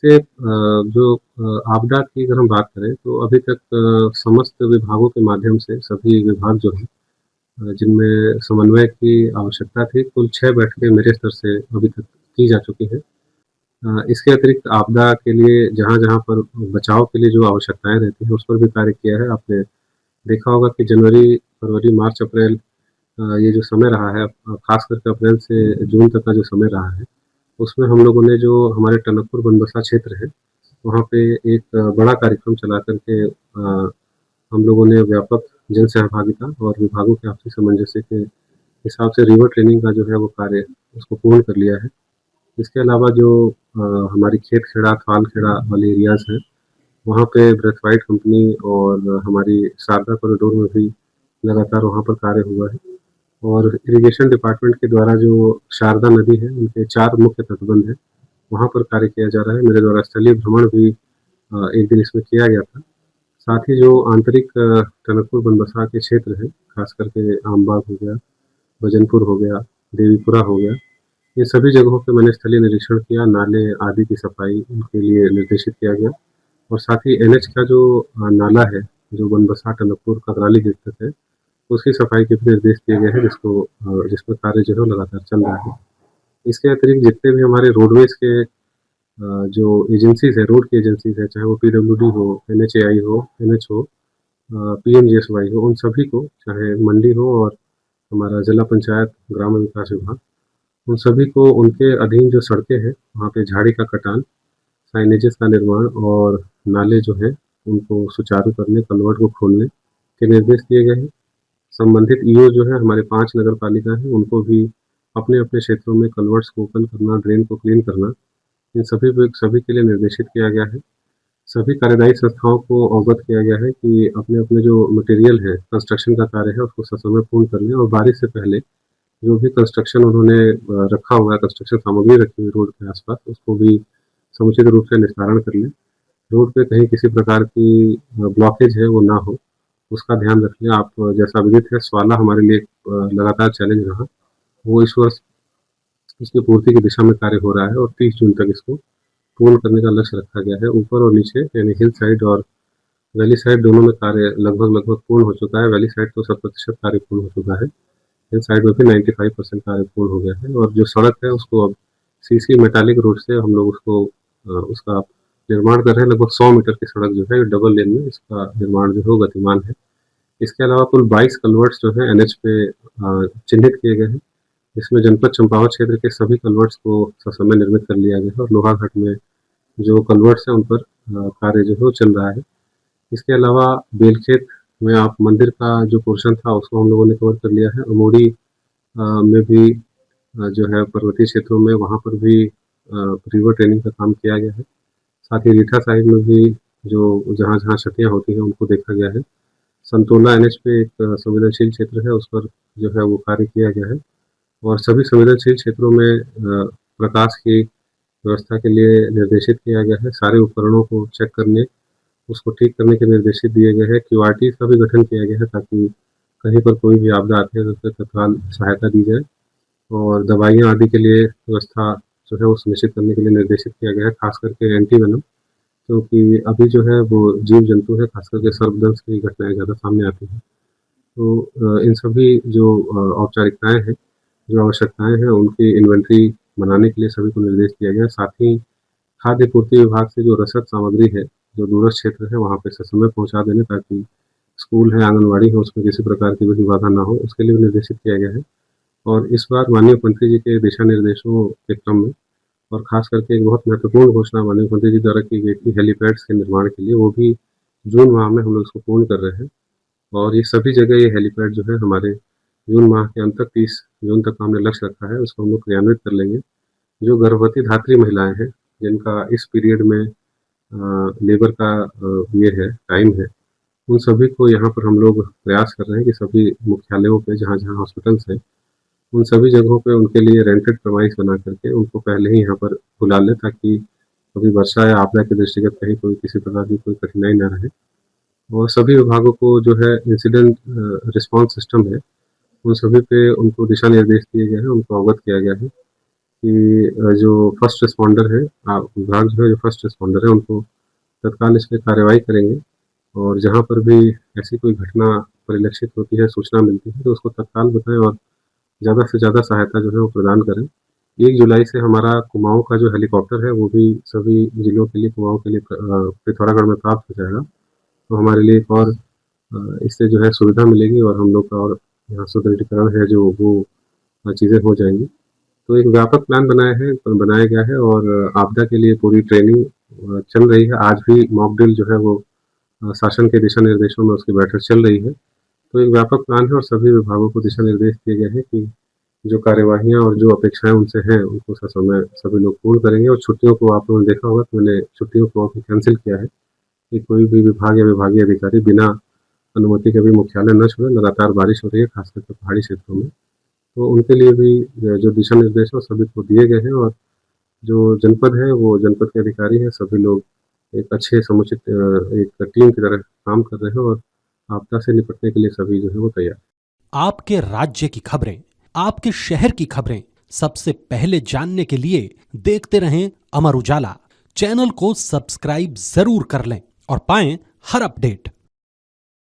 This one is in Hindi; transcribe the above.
से जो आपदा की अगर हम बात करें तो अभी तक समस्त विभागों के माध्यम से सभी विभाग जो हैं जिनमें समन्वय की आवश्यकता थी, कुल 6 बैठकें मेरे स्तर से अभी तक की जा चुकी हैं। इसके अतिरिक्त आपदा के लिए जहाँ-जहाँ पर बचाव के लिए जो आवश्यकताएँ रहती हैं, उस पर भी कार्य किया है। आपने देखा होगा कि जनवरी, फरवरी, मार्च, अप्रैल ये जो समय रहा है ख़ास करके अप्रैल से जून तक का जो समय रहा है, उसमें हम लोगों ने जो हमारे टनकपुर बनबसा क्षेत्र है, वहाँ पे एक बड़ा कार्यक्रम चला कर के हम लोगों ने व्यापक जन सहभागिता और विभागों के आपसी सामंजस्य के हिसाब से रिवर ट्रेनिंग का जो है वो कार्य उसको पूर्ण कर लिया है। इसके अलावा जो अ, हमारी खेत-खेड़ा, थाल-खेड़ा वाले एरियाज़ हैं, वहाँ पे ग्रेफ़ाइट कंपनी और हमारी शारदा कॉरिडोर में भी लगातार वहाँ पर कार्य हुआ है। और इरिगेशन डिपार्टमेंट के द्वारा जो शारदा नदी है, उनके 4 मुख्य तटबंध हैं, वहाँ पर कार्य किया जा रहा है। मेरे द्वारा स्थलीय भ्रमण भी एक दिन इसमें किया गया था। साथ ही जो आंतरिक टनकपुर बनबसा के क्षेत्र हैं, ख़ास करके आमबाग हो गया, भजनपुर हो गया, देवीपुरा हो गया, ये सभी जगहों पे मैंने स्थलीय निरीक्षण किया, नाले आदि की सफाई उनके लिए निर्देशित किया गया और साथ ही एनएच का जो नाला है, जो बनबसा टनकपुर ककराली गेट तक है, उसकी सफाई के भी निर्देश दिए गए हैं जिसमें कार्य जो है वो लगातार चल रहा है। इसके अतिरिक्त जितने भी हमारे रोडवेज़ के जो एजेंसीज़ हैं, रोड की एजेंसीज़ हैं, चाहे वो पीडब्ल्यूडी हो, एनएचएआई हो, एनएच हो, पीएमजीएसवाई हो, उन सभी को चाहे मंडी हो और हमारा जिला पंचायत ग्रामीण विकास विभाग, उन सभी को उनके अधीन जो सड़कें हैं, वहाँ पे झाड़ी का कटान, साइनेजेस का निर्माण और नाले जो हैं, उनको सुचारू करने, कल्वर्ट को खोलने के निर्देश दिए गए हैं। संबंधित ईओ जो है हमारे 5 नगर पालिका हैं, उनको भी अपने-अपने क्षेत्रों में कल्वर्ट्स को ओपन करना, ड्रेन को क्लीन करना, इन सभी के लिए निर्देशित किया गया है। सभी कार्यदायी संस्थाओं को अवगत किया गया है कि अपने-अपने जो मटेरियल है, कंस्ट्रक्शन का कार्य है, उसको ससमय पूर्ण कर लें और बारिश से पहले जो भी कंस्ट्रक्शन उन्होंने रखा हुआ है, कंस्ट्रक्शन सामग्री रखी हुई है रोड के आस-पास, उसको भी समुचित रूप से निस्तारण कर लें। रोड पे कहीं किसी प्रकार की ब्लॉकेज है, वो ना हो, उसका ध्यान रख लें। आप जैसा विदित है, स्वाला हमारे लिए लगातार चैलेंज रहा। वो इस वर्ष उसकी पूर्ति की दिशा में कार्य हो रहा है और 30 जून तक इसको पूर्ण करने का लक्ष्य रखा गया है। ऊपर और नीचे यानी हिल साइड और वैली साइड दोनों में कार्य लगभग-लगभग पूर्ण हो चुका है। वैली साइड तो 100% कार्य पूर्ण हो चुका है। हिल साइड में भी 95% कार्य पूर्ण हो गया है और जो सड़क है उसको अब सीसी मेटालिक रोड से हम लोग उसका निर्माण कर रहे हैं। लगभग 100 मीटर की सड़क जो है डबल लेन में इसका निर्माण जो है वो गतिमान है। इसके अलावा कुल 22 कल्वर्ट्स जो हैं एनएच पे चिन्हित किए गए हैं। इसमें जनपद चंपावत क्षेत्र के सभी कल्वर्ट्स को ससमय निर्मित कर लिया गया है और लोहाघाट में जो कल्वर्ट्स हैं उन पर कार्य जो है वो चल रहा है। इसके अलावा बेलखेत में आप मंदिर का जो पोर्शन था उसको हम लोगों ने कवर कर लिया है। अमोड़ी में भी जो है पर्वतीय क्षेत्रों में वहाँ पर भी रिवर ट्रेनिंग का काम किया गया है। साथ ही रीठा साइड में भी जो जहाँ-जहाँ क्षतियाँ होती हैं उनको देखा गया है। संतोला एनएच पे एक संवेदनशील क्षेत्र है, उस पर जो है वो कार्य किया गया है और सभी संवेदनशील क्षेत्रों में प्रकाश की व्यवस्था के लिए निर्देशित किया गया है। सारे उपकरणों को चेक करने, उसको ठीक करने के निर्देशित दिए गए हैं। क्यूआरटीज़ का भी गठन किया गया है ताकि कहीं पर कोई भी आपदा आती है तो उसमें तत्काल सहायता दी जाए और दवाइयाँ आदि के लिए व्यवस्था जो है वो सुनिश्चित करने के लिए निर्देशित किया गया है, खास करके एंटी वेनम, क्योंकि अभी जो है वो जीव-जंतु है, खास करके सर्पदंश की घटनाएँ ज़्यादा सामने आती हैं। तो इन सभी जो औपचारिकताएँ हैं, जो आवश्यकताएँ हैं, उनकी इन्वेंटरी बनाने के लिए सभी को निर्देश दिया गया है। साथ ही खाद्य पूर्ति विभाग से जो रसद सामग्री है, जो दूरस्थ क्षेत्र है, वहाँ पे ससमय पहुँचा देने ताकि स्कूल है, आंगनवाड़ी है, उसमें किसी प्रकार की भी बाधा ना हो, उसके लिए भी निर्देशित किया गया है। और इस बार माननीय मंत्री जी के दिशा निर्देशों के क्रम में और ख़ास करके एक बहुत महत्वपूर्ण घोषणा माननीय मंत्री जी द्वारा की गई थी हेलीपैड्स के निर्माण के लिए, वो भी जून माह में हम लोग इसको पूर्ण कर रहे हैं। और ये सभी जगह ये हेलीपैड जो है हमारे जून माह के अंत तक 30 जून तक का हमने लक्ष्य रखा है, उसको हम लोग क्रियान्वित कर लेंगे। जो गर्भवती धात्री महिलाएँ हैं, जिनका इस पीरियड में लेबर का ये है, टाइम है, उन सभी को यहाँ पर हम लोग प्रयास कर रहे हैं कि सभी मुख्यालयों पे जहाँ-जहाँ हॉस्पिटल्स हैं, उन सभी जगहों पे उनके लिए रेंटेड प्रेमाइस बना करके उनको पहले ही यहाँ पर बुला लें ताकि कभी वर्षा या आपदा के दृष्टिगत कहीं कोई किसी प्रकार की कोई कठिनाई ना रहे। और सभी विभागों को जो है इंसिडेंट रिस्पॉन्स सिस्टम है, उन सभी पे उनको दिशा निर्देश दिए गए हैं, उनको अवगत किया गया है। कि जो फर्स्ट रिस्पॉन्डर है, विभाग जो है, जो फर्स्ट रिस्पॉन्डर है, उनको तत्काल इस पे कार्रवाई करेंगे और जहाँ पर भी ऐसी कोई घटना परिलक्षित होती है, सूचना मिलती है, तो उसको तत्काल बताएँ और ज़्यादा से ज़्यादा सहायता जो है वो प्रदान करें। 1 जुलाई से हमारा कुमाऊँ का जो हेलीकॉप्टर है, वो भी सभी जिलों के लिए, कुमाऊँ के लिए पिथौरागढ़ में प्राप्त हो जाएगा। तो हमारे लिए एक और इससे जो है सुविधा मिलेगी और हम लोग का और यहाँ सुदृढ़ीकरण है जो वो चीज़ें हो जाएँगी। तो एक व्यापक प्लान बनाया गया है और आपदा के लिए पूरी ट्रेनिंग चल रही है। आज भी मॉक ड्रिल जो है वो शासन के दिशा निर्देशों में उसकी बैठक चल रही है। तो एक व्यापक प्लान है और सभी विभागों को दिशा निर्देश दिए गए हैं कि जो कार्यवाहियाँ और जो अपेक्षाएँ उनसे हैं, उनको ससमय सभी लोग पूर्ण करेंगे और छुट्टियों को आप लोगों ने देखा होगा कि मैंने छुट्टियों को अभी कैंसल किया है कि कोई भी विभाग या विभागीय अधिकारी बिना अनुमति के भी मुख्यालय न छोड़े। लगातार बारिश हो रही है, खास करके पहाड़ी क्षेत्रों में। तो उनके लिए भी जो दिशा निर्देश हैं, वो सभी को दिए गए हैं और जो जनपद है, वो जनपद के अधिकारी हैं, सभी लोग एक अच्छे समुचित एक टीम की तरह काम कर रहे हैं और आपदा से निपटने के लिए सभी जो है वो तैयार हैं। आपके राज्य की खबरें, आपके शहर की खबरें सबसे पहले जानने के लिए देखते रहें अमर उजाला। चैनल को सब्सक्राइब जरूर कर लें और पाएं हर अपडेट।